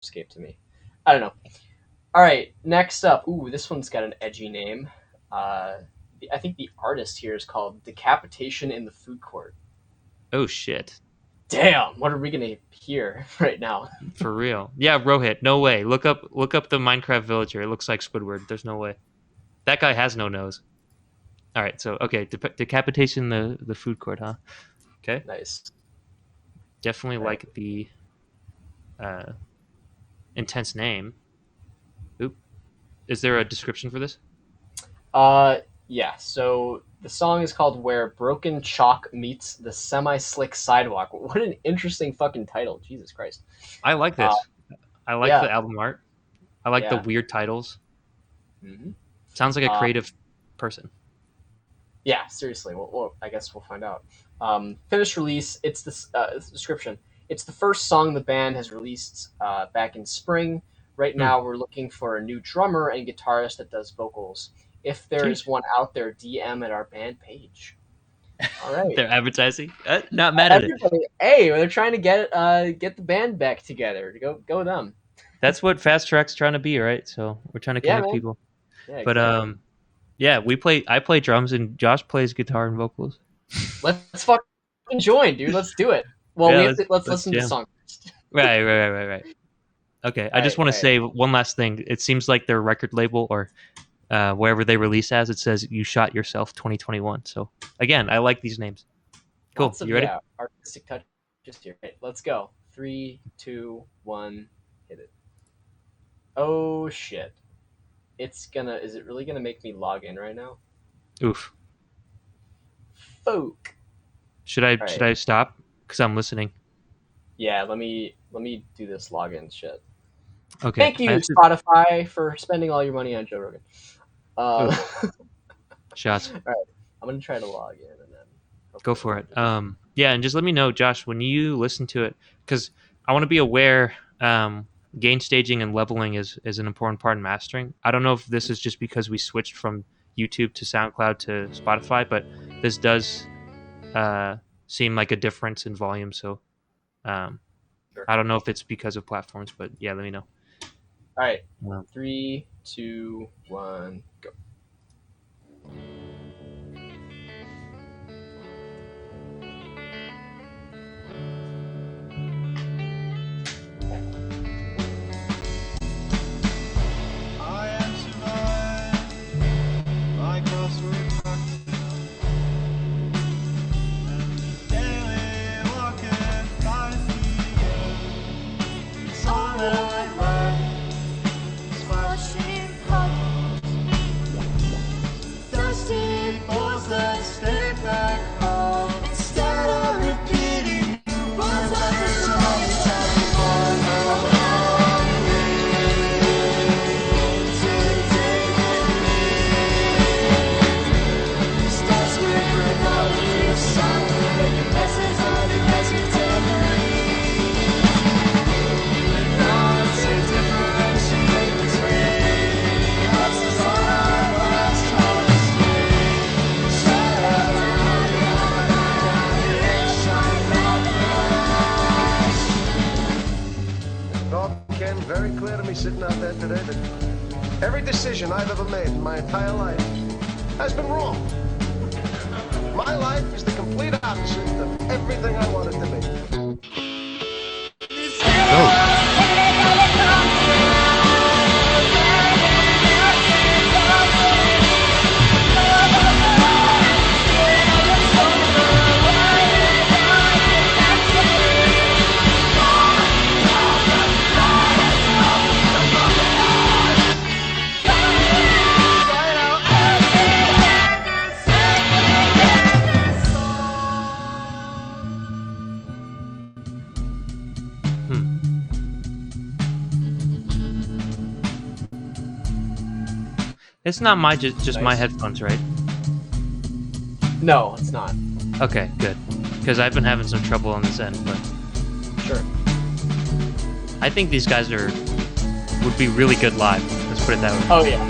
escaped to me. I don't know. All right, next up. Ooh, this one's got an edgy name. I think the artist here is called Decapitation in the Food Court. Oh shit. Damn, what are we gonna hear right now? For real. Yeah, Rohit, no way. Look up the Minecraft villager. It looks like Squidward. There's no way. That guy has no nose. All right, so okay, Decapitation the food court, huh? Okay. Nice. Definitely All right. like the uh, intense name. Oop. Is there a description for this? Yeah. So the song is called "Where Broken Chalk Meets the Semi-Slick Sidewalk." What an interesting fucking title. Jesus Christ. I like Uh, this. I like yeah, the album art. I like the yeah. weird titles. hmm Sounds like a Uh, creative person. yeah. Seriously. Well, I guess we'll find out. Finished release. It's this description. It's the first song the band has released back in spring. Right Hmm. now, we're looking for a new drummer and guitarist that does vocals. If there is Sheesh. one out there, DM at our band page. All right. They're advertising. Not mad at it. Everybody, hey, they're trying to get the band back together. Go them. That's what Fast Track's trying to be, right? So we're trying to Yeah, connect man. people. Yeah, But exactly. yeah, I play drums and Josh plays guitar and vocals. Let's fucking join, dude. Let's do it. Well, Yeah, we have to. Let's let's listen to the jam. song first. Right. Okay, I All just right, want all to right. say one last thing. It seems like their record label or wherever they release as, it says "You Shot Yourself 2021." So again, I like these names. Cool. Lots of You ready? artistic touches here. Right, let's go. 3, 2, 1, hit it. Oh shit! It's gonna. Is it really gonna make me log in right now? Oof. Folk. Should I All should right. I stop? Because I'm listening. Yeah. Let me do this login shit. Okay. Thank I you, have to. Spotify, for spending all your money on Joe Rogan. Oof. All Shots. right. I'm gonna try to log in and then Go hopefully for it'll it. do. Yeah, and just let me know, Josh, when you listen to it, because I want to be aware. Gain staging and leveling is an important part in mastering. I don't know if this is just because we switched from YouTube to SoundCloud to Spotify, but this does seem like a difference in volume. So um, Sure. I don't know if it's because of platforms, but yeah, let me know. All right. Um, 3, 2, 1, go. I am survived by crossroads and daily walking 5 p.m. Sunlight light, splashing puddles, dusty balls that stay back home. Instead of repeating words that the song shall be born It all became very clear to me sitting out there today that every decision I've ever made in my entire life has been wrong. My life is the complete opposite of everything I want it to be. go. Hmm. It's not my just my Nice. headphones, right? No, it's not. Okay, good. Because I've been having some trouble on this end, but Sure. I think these guys would be really good live. Let's put it that way. Oh yeah.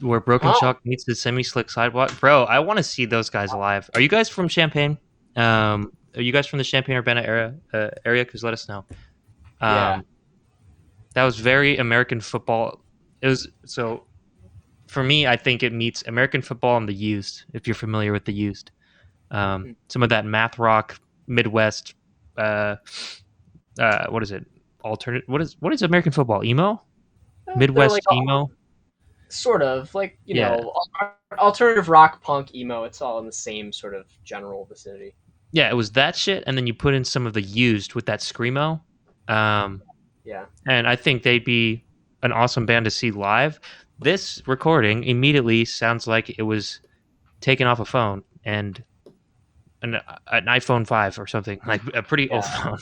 where Broken Huh? Chalk meets the Semi Slick Sidewalk. Bro, I want to see those guys live. Are you guys from Champaign? Are you guys from the Champaign Urbana area? Because let us know. Yeah. Um, that was very American football. It was so for me. I think it meets American football and the Used. If you're familiar with the Used, Hmm. some of that math rock Midwest. Uh, what is it? Alternate. What is American football? Emo. They're like Midwest emo. sort of like Yeah, alternative rock, punk, emo. It's all in the same sort of general vicinity. yeah. It was that shit, and then you put in some of the Used with that screamo. Um, Yeah. and I think they'd be an awesome band to see live. This recording immediately sounds like it was taken off a phone and an iPhone 5 or something, like a pretty old Yeah.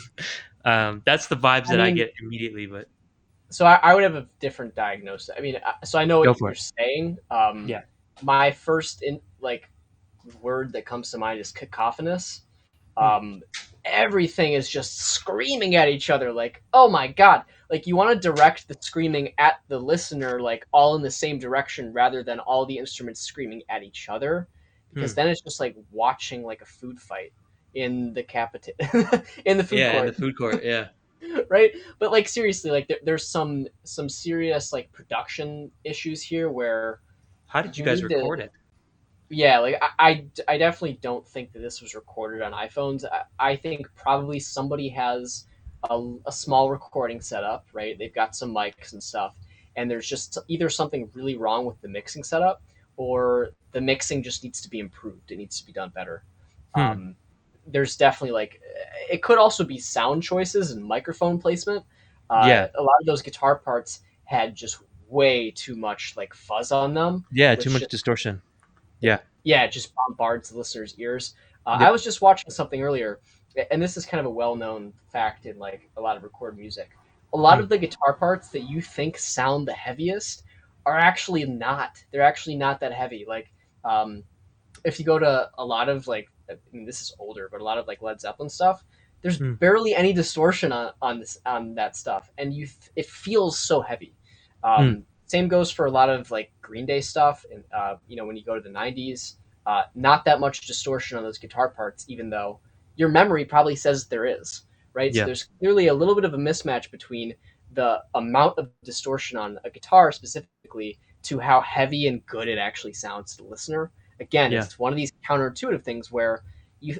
phone. That's the vibes I that I mean, get immediately. But so I would have a different diagnosis. I mean, so I know go what for you're it. saying. Yeah. My first word that comes to mind is cacophonous. Hmm. um, Everything is just screaming at each other like, oh my god, like you want to direct the screaming at the listener like all in the same direction rather than all the instruments screaming at each other, because Hmm. then it's just like watching like a food fight in the in the food Yeah, in the court. food court. Yeah. Right, but like seriously, like there's some serious like production issues here where How did you you guys need to, record it? yeah, like I definitely don't think that this was recorded on iPhones. I think probably somebody has a small recording setup, right? They've got some mics and stuff, and there's just either something really wrong with the mixing setup, or the mixing just needs to be improved. It needs to be done better. Hmm. Um, there's definitely like, it could also be sound choices and microphone placement. Yeah. A lot of those guitar parts had just way too much like fuzz on them, Yeah. Too which much just, distortion. Yeah. yeah, it just bombards the listener's ears. I Yep. was just watching something earlier, and this is kind of a well-known fact in like a lot of recorded music. A lot Hmm. of the guitar parts that you think sound the heaviest are actually not. They're actually not that heavy. Like, um, if you go to a lot of like, I mean, this is older, but a lot of like Led Zeppelin stuff, there's Hmm. barely any distortion on that stuff, and it feels so heavy. Hmm. Same goes for a lot of like Green Day stuff, and when you go to the '90s, not that much distortion on those guitar parts, even though your memory probably says there is, right? So Yeah. there's clearly a little bit of a mismatch between the amount of distortion on a guitar specifically to how heavy and good it actually sounds to the listener. Again, Yeah. it's one of these counterintuitive things where you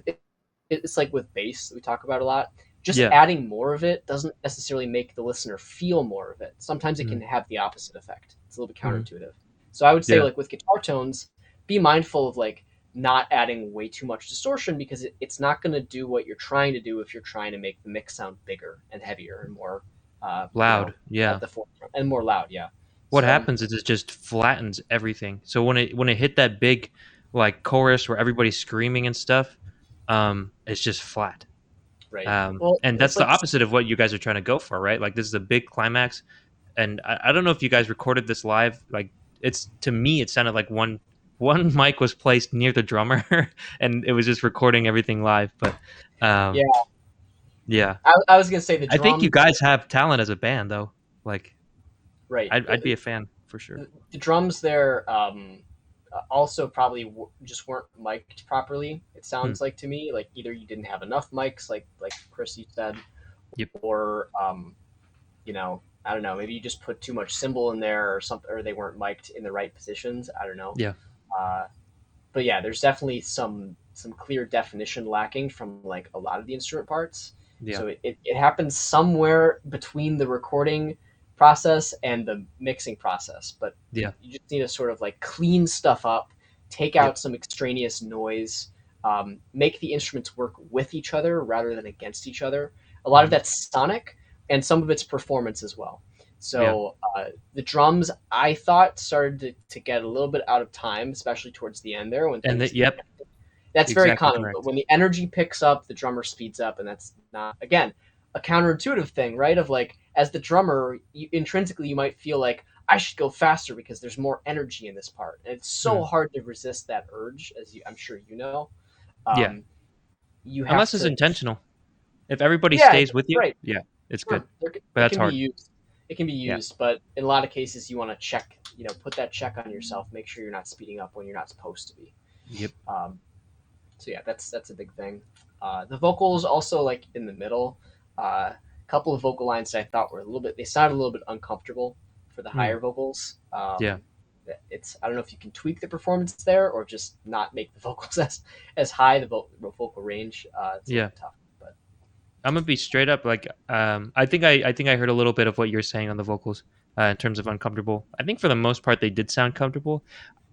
it's like with bass that we talk about a lot. Just Yeah. adding more of it doesn't necessarily make the listener feel more of it. Sometimes it Hmm. can have the opposite effect. It's a little bit Hmm. counterintuitive. So I would say Yeah. like with guitar tones, be mindful of like not adding way too much distortion, because it's not going to do what you're trying to do if you're trying to make the mix sound bigger and heavier and more, Loud. at Yeah. the forefront and more loud. Yeah. What So happens is it just flattens everything. So when it hit that big like chorus where everybody's screaming and stuff, it's just flat. right. Well, And it's that's the like, opposite of what you guys are trying to go for, right? Like this is a big climax, and I don't know if you guys recorded this live. Like it's to me, it sounded like one mic was placed near the drummer, and it was just recording everything live. But yeah. um, yeah, I was gonna say the I think you drums. guys have talent as a band, though. Like Right. I'd be a fan for sure. The drums there, also probably just weren't mic'd properly. It Hmm. sounds like to me, like either you didn't have enough mics, like Chris you said, Yep. or I don't know, maybe you just put too much cymbal in there or something, or they weren't mic'd in the right positions. I don't know. Yeah. Uh, but yeah, there's definitely some clear definition lacking from like a lot of the instrument parts. Yeah. So it happens somewhere between the recording process and the mixing process, but Yeah. you just need to sort of like clean stuff up, take Yep. out some extraneous noise, make the instruments work with each other rather than against each other. A lot of Mhm. that's sonic, and some of it's performance as well. Yeah. So the drums, I thought, started to get a little bit out of time, especially towards the end there when And things. yep, That's very exactly common, but correct. when the energy picks up, the drummer speeds up, and that's not, again, a counterintuitive thing, right? Of like, as the drummer, intrinsically, you might feel like I should go faster because there's more energy in this part, and it's Hmm. so hard to resist that urge, as I'm sure you know. Yeah. Um, you have Unless it's to, intentional. If everybody yeah, stays with you, right. yeah, it's good. Sure, But it that's can be hard. used. It can be Yeah. used, but in a lot of cases, you want to check put that check on yourself. Make sure you're not speeding up when you're not supposed to be. Yep. So yeah, that's a big thing. The vocals also like in the middle. A couple of vocal lines that I thought were they sounded a little bit uncomfortable for the higher vocals. Yeah. I don't know if you can tweak the performance there or just not make the vocals as high the vocal range. It's a Yeah. little tough, but I'm gonna be straight up. Like, I think I heard a little bit of what you're saying on the vocals in terms of uncomfortable. I think for the most part they did sound comfortable.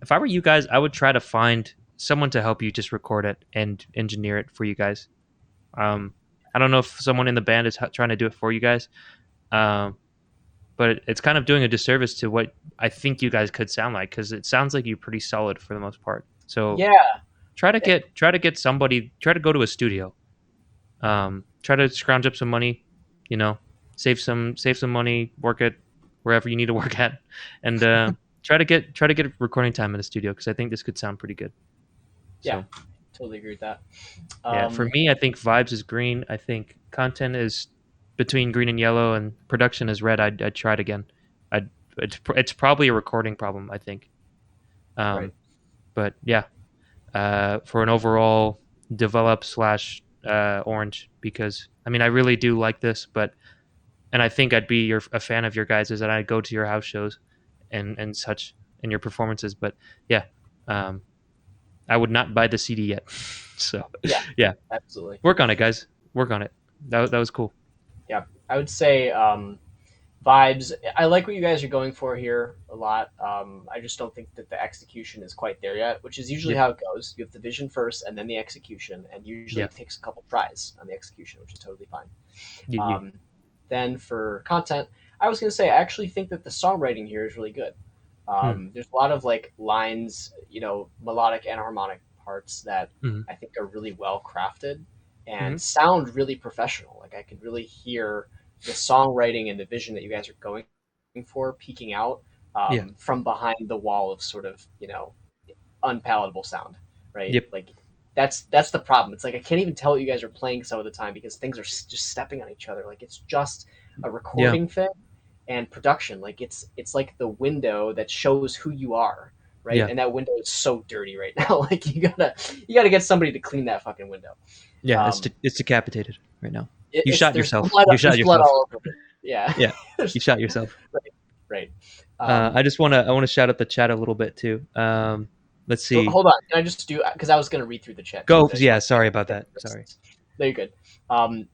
If I were you guys, I would try to find someone to help you just record it and engineer it for you guys. I don't know if someone in the band is trying to do it for you guys, but it's kind of doing a disservice to what I think you guys could sound like, because it sounds like you're pretty solid for the most part. So yeah, try to get somebody. Try to go to a studio. Try to scrounge up some money. Save some money. Work at wherever you need to work at, and try to get recording time in the studio, because I think this could sound pretty good. yeah, totally agree with that. Yeah, for me, I think vibes is green. I think content is between green and yellow, and production is red. I'd try it again. It's probably a recording problem, I think. Right. But yeah, for an overall develop / orange, because I mean I really do like this, and I think I'd be a fan of your guys's, and I'd go to your house shows and such and your performances. But yeah, I would not buy the CD yet. So yeah, absolutely. work on it, guys. Work on it. That was cool. Yeah, I would say vibes. I like what you guys are going for here a lot. I just don't think that the execution is quite there yet, which is usually how it goes. You have the vision first and then the execution, and usually it takes a couple tries on the execution, which is totally fine. Then for content, I was going to say I actually think that the songwriting here is really good. There's a lot of like lines, melodic and harmonic parts that I think are really well crafted and sound really professional. Like I could really hear the songwriting and the vision that you guys are going for peeking out from behind the wall of sort of unpalatable sound, right? Yep. Like that's the problem. It's like I can't even tell what you guys are playing some of the time because things are just stepping on each other. Like it's just a recording thing and production. Like it's like the window that shows who you are, right? And that window is so dirty right now. Like you gotta get somebody to clean that fucking window. Yeah, it's decapitated right now. You There's shot yourself. Blood, you shot blood yourself. all over it. Yeah. Yeah. You shot yourself. Right. I want to shout out the chat a little bit too. Let's see. Hold on. Can I just do because I was going to read through the chat. Go. Yeah. Sorry about that. Sorry. No, you're good.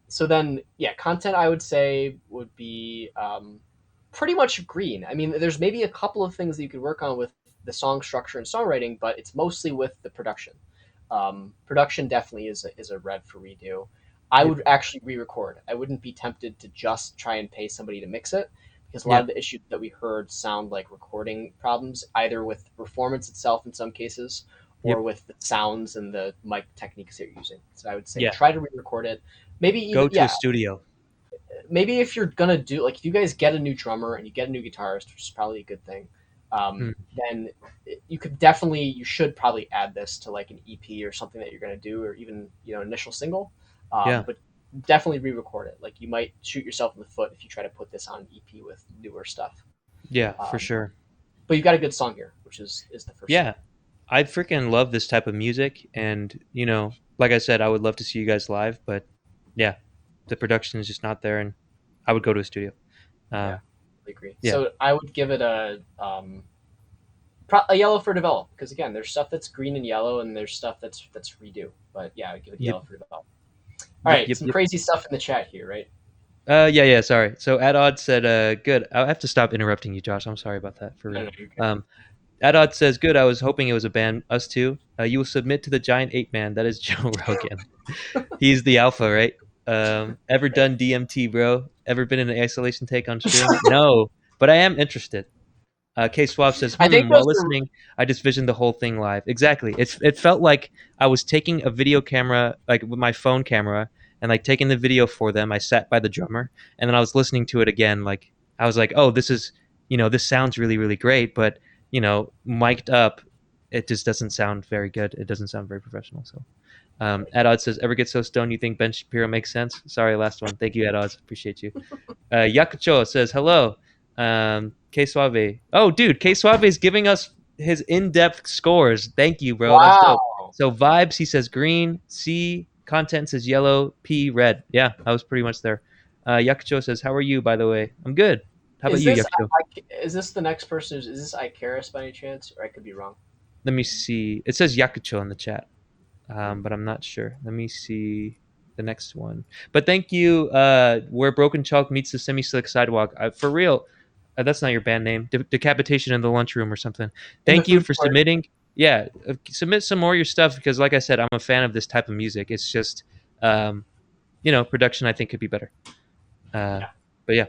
So then, content I would say would be pretty much green. I mean, there's maybe a couple of things that you could work on with the song structure and songwriting, but it's mostly with the production. Production definitely is a red for redo. I would actually re-record. I wouldn't be tempted to just try and pay somebody to mix it because a lot of the issues that we heard sound like recording problems, either with performance itself in some cases or with the sounds and the mic techniques that you're using. So I would say try to re-record it. Maybe even, go to a studio. Maybe if you're gonna do if you guys get a new drummer and you get a new guitarist, which is probably a good thing, then you should probably add this to like an EP or something that you're gonna do, or even initial single. But definitely re-record it. Like you might shoot yourself in the foot if you try to put this on an EP with newer stuff. Yeah, for sure. But you've got a good song here, which is the first. Yeah, song. I freaking love this type of music, and like I said, I would love to see you guys live, but yeah, the production is just not there, and I would go to a studio. I agree. Yeah. So I would give it a yellow for develop, because again, there's stuff that's green and yellow, and there's stuff that's redo. But yeah, I would give it yellow for develop. All right, some crazy stuff in the chat here, right? Yeah. Sorry. So At Odds said, "Good." I have to stop interrupting you, Josh. I'm sorry about that. For real. No, At Odds says, "Good. I was hoping it was a band. Us too. You will submit to the giant ape man. That is Joe Rogan. He's the alpha, right? Ever done DMT, bro? Ever been in an isolation take on stream? No, but I am interested." K Swab says, I think while listening, I just visioned the whole thing live. Exactly. It felt like I was taking a video camera, like with my phone camera, and like taking the video for them. I sat by the drummer, and then I was listening to it again. Like I was like, oh, this is, this sounds really, really great, but mic'd up, it just doesn't sound very good. It doesn't sound very professional. So, At Odds says, ever get so stoned you think Ben Shapiro makes sense? Sorry, last one. Thank you, At Odds. Appreciate you. Yakucho says, hello. K Suave. Oh, dude, K Suave is giving us his in-depth scores. Thank you, bro. That's dope. Wow. So vibes, he says green. C content says yellow. P red. Yeah, I was pretty much there. Yakucho says, "How are you?" By the way, I'm good. How about Is you, this Yakucho? is this the next person? Is this Icarus by any chance? Or I could be wrong. Let me see. It says Yakucho in the chat, but I'm not sure. Let me see the next one. But thank you. Where Broken Chalk meets the semi-slick sidewalk. For real, that's not your band name. Decapitation in the lunchroom or something. In the Thank you food for court. submitting. Yeah, submit some more of your stuff because, like I said, I'm a fan of this type of music. It's just, production I think could be better. Yeah. But yeah,